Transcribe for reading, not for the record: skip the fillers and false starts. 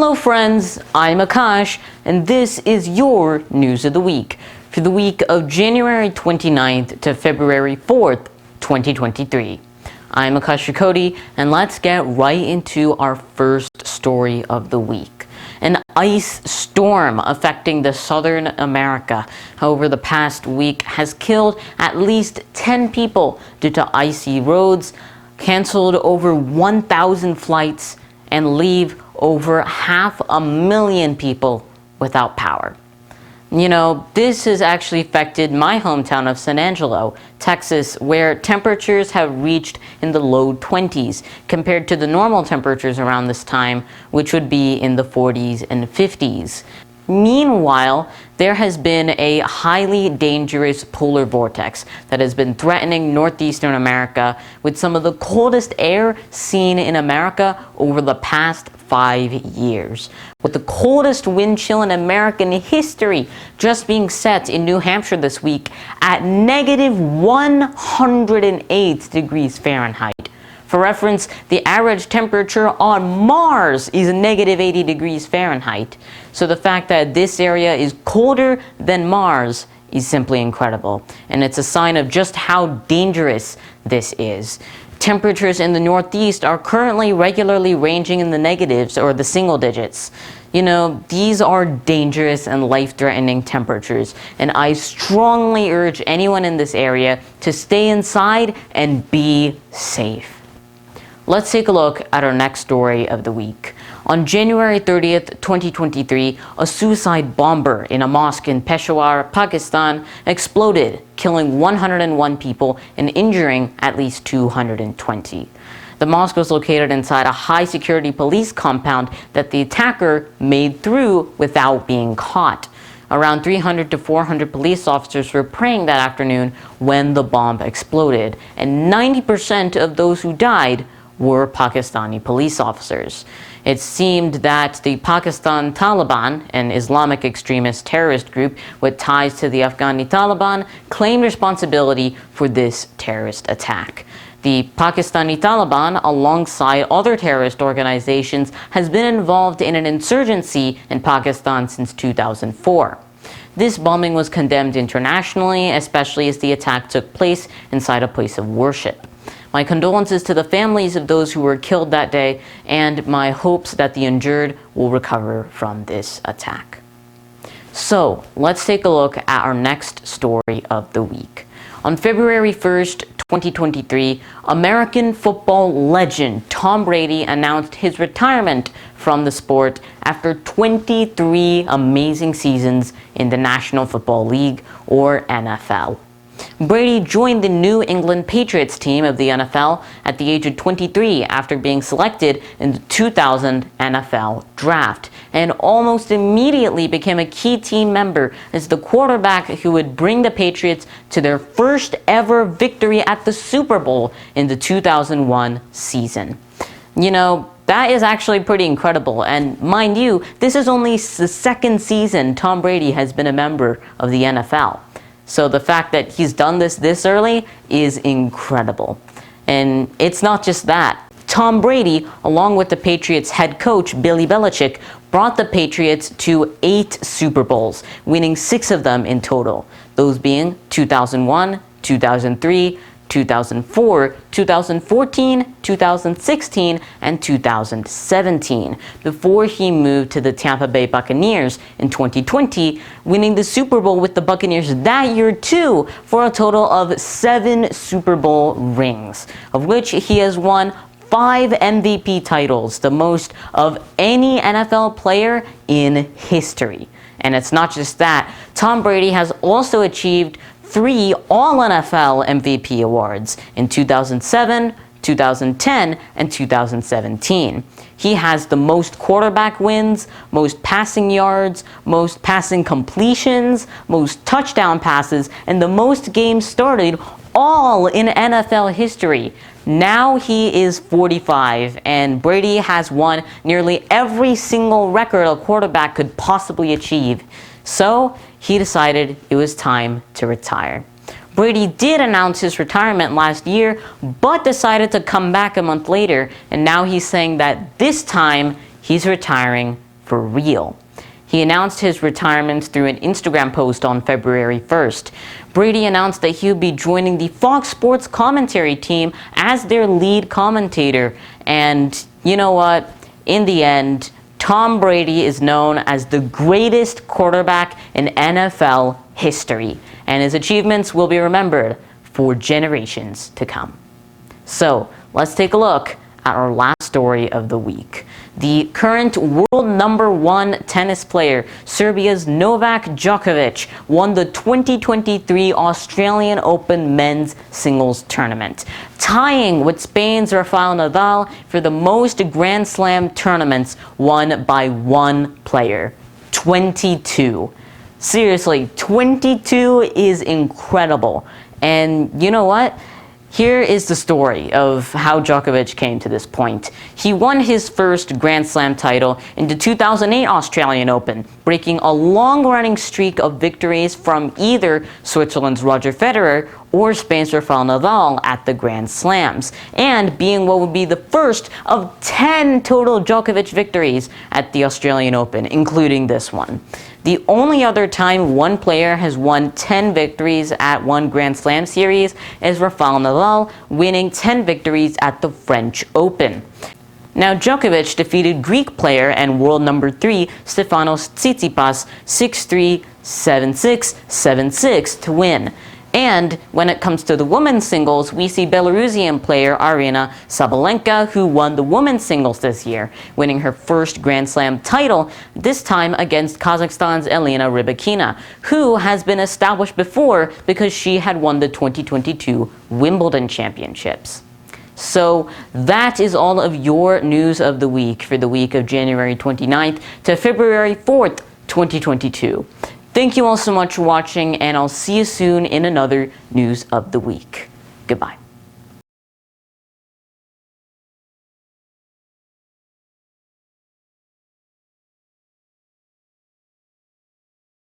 Hello friends, I'm Akash, and this is your News of the Week for the week of January 29th to February 4th, 2023. I'm Akash Rakoti, and let's get right into our first story of the week. An ice storm affecting the southern America over the past week has killed at least 10 people due to icy roads, canceled over 1,000 flights, and leave over 500,000 people without power. You know, this has actually affected my hometown of San Angelo, Texas, where temperatures have reached in the low 20s compared to the normal temperatures around this time, which would be in the 40s and 50s. Meanwhile, there has been a highly dangerous polar vortex that has been threatening northeastern America with some of the coldest air seen in America over the past 5 years, with the coldest wind chill in American history just being set in New Hampshire this week at negative 108 degrees Fahrenheit. For reference, the average temperature on Mars is negative 80 degrees Fahrenheit. So the fact that this area is colder than Mars is simply incredible. And it's a sign of just how dangerous this is. Temperatures in the Northeast are currently regularly ranging in the negatives or the single digits. You know, these are dangerous and life-threatening temperatures, and I strongly urge anyone in this area to stay inside and be safe. Let's take a look at our next story of the week. On January 30th, 2023, a suicide bomber in a mosque in Peshawar, Pakistan, exploded, killing 101 people and injuring at least 220. The mosque was located inside a high-security police compound that the attacker made through without being caught. Around 300 to 400 police officers were praying that afternoon when the bomb exploded, and 90% of those who died were Pakistani police officers. It seemed that the Pakistan Taliban, an Islamic extremist terrorist group with ties to the Afghani Taliban, claimed responsibility for this terrorist attack. The Pakistani Taliban, alongside other terrorist organizations, has been involved in an insurgency in Pakistan since 2004. This bombing was condemned internationally, especially as the attack took place inside a place of worship. My condolences to the families of those who were killed that day, and my hopes that the injured will recover from this attack. So, let's take a look at our next story of the week. On February 1st, 2023, American football legend Tom Brady announced his retirement from the sport after 23 amazing seasons in the National Football League, or NFL. Brady joined the New England Patriots team of the NFL at the age of 23 after being selected in the 2000 NFL Draft, and almost immediately became a key team member as the quarterback who would bring the Patriots to their first ever victory at the Super Bowl in the 2001 season. You know, that is actually pretty incredible, and mind you, this is only the second season Tom Brady has been a member of the NFL. So the fact that he's done this early is incredible. And it's not just that. Tom Brady, along with the Patriots head coach Bill Belichick, brought the Patriots to 8 Super Bowls, winning 6 of them in total. Those being 2001, 2003, 2004, 2014, 2016, and 2017, before he moved to the Tampa Bay Buccaneers in 2020, winning the Super Bowl with the Buccaneers that year too, for a total of 7 Super Bowl rings, of which he has won 5 MVP titles, the most of any NFL player in history. And it's not just that. Tom Brady has also achieved 3 All-NFL MVP awards in 2007, 2010, and 2017. He has the most quarterback wins, most passing yards, most passing completions, most touchdown passes, and the most games started, all in NFL history. Now he is 45, and Brady has won nearly every single record a quarterback could possibly achieve. So he decided it was time to retire. Brady did announce his retirement last year, but decided to come back a month later, and now he's saying that this time he's retiring for real. He announced his retirement through an Instagram post on February 1st. Brady announced that he'll be joining the Fox Sports commentary team as their lead commentator. And you know what? In the end, Tom Brady is known as the greatest quarterback in NFL history, and his achievements will be remembered for generations to come. So, let's take a look at our last story of the week. The current world #1 tennis player, Serbia's Novak Djokovic, won the 2023 Australian Open men's singles tournament, tying with Spain's Rafael Nadal for the most Grand Slam tournaments won by one player. 22. Seriously, 22 is incredible. And you know what? Here is the story of how Djokovic came to this point. He won his first Grand Slam title in the 2008 Australian Open, breaking a long-running streak of victories from either Switzerland's Roger Federer or Spain's Rafael Nadal at the Grand Slams, and being what would be the first of 10 total Djokovic victories at the Australian Open, including this one. The only other time one player has won 10 victories at one Grand Slam series is Rafael Nadal, winning 10 victories at the French Open. Now, Djokovic defeated Greek player and world #3 Stefanos Tsitsipas 6-3, 7-6, 7-6 to win. And when it comes to the women's singles, we see Belarusian player Aryna Sabalenka, who won the women's singles this year, winning her first Grand Slam title, this time against Kazakhstan's Elena Rybakina, who has been established before because she had won the 2022 Wimbledon Championships. So that is all of your news of the week for the week of January 29th to February 4th, 2022. Thank you all so much for watching, and I'll see you soon in another News of the Week. Goodbye.